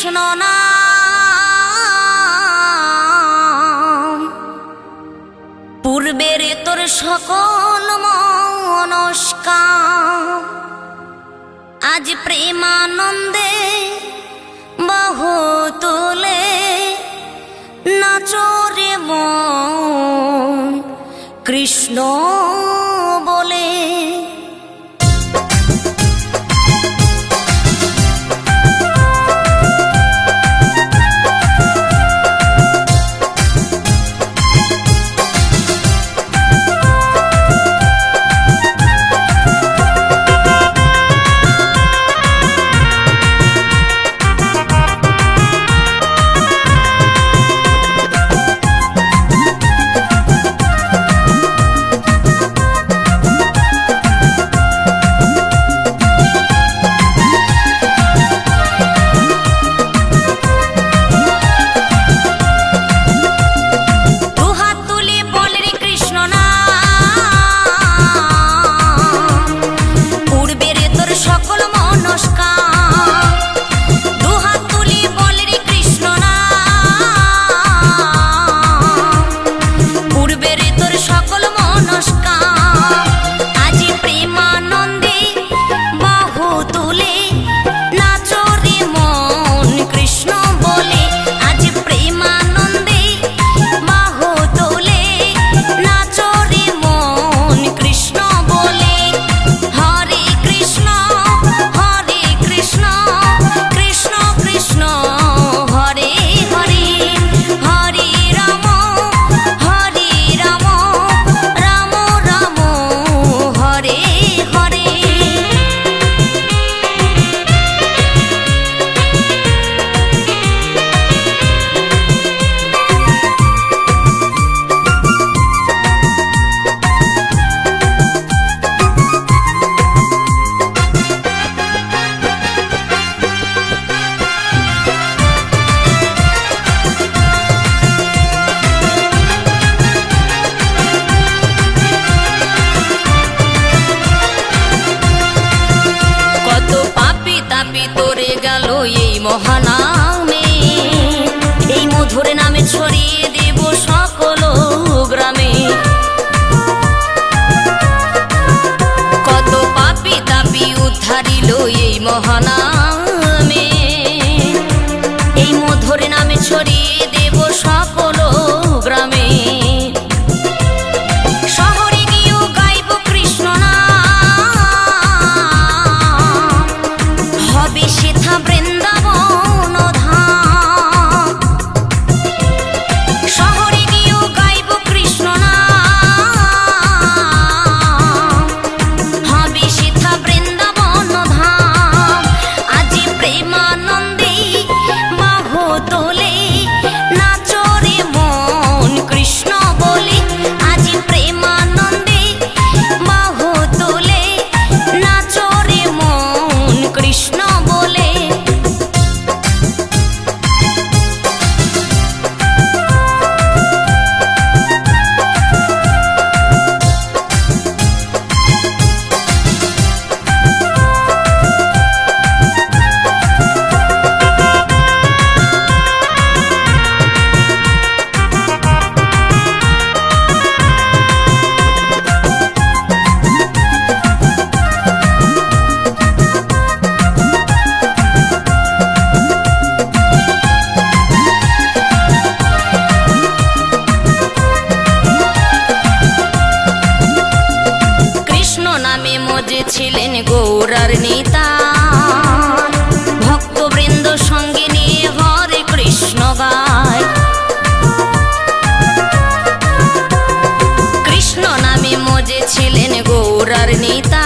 কৃষ্ণ নাম, পূর্বের তোর সকল মনস্কাম, আজ প্রেমানন্দে বাহু তুলে নাচরে মন কৃষ্ণ বলে। মহানামে এই মধুর নামে ছড়িয়ে দেব সকল গ্রামে। কত পাপী তাপী উদ্ধারিল এই মহানামে, এই মধুর নামে ছড়িয়ে দেব সকল গ্রামে। শহরে গিয়েও গাইব কৃষ্ণ নাম, হবে সেথা বৃন্দাবন ধাম। শহরে গিয়েও গাইব কৃষ্ণ নাম, হবে সেথা বৃন্দাবন ধাম। আজি প্রেমানন্দে বাহু তোলে নাচরে মন কৃষ্ণ বলে। আজি প্রেমানন্দে বাহু তোলে নাচরে মন কৃষ্ণ বলে। ছিলেন গৌরার নেতা, ভক্তবৃন্দ সঙ্গে নিয়ে হরে কৃষ্ণ গায়। কৃষ্ণ নামে মজে ছিলেন গৌরার নেতা,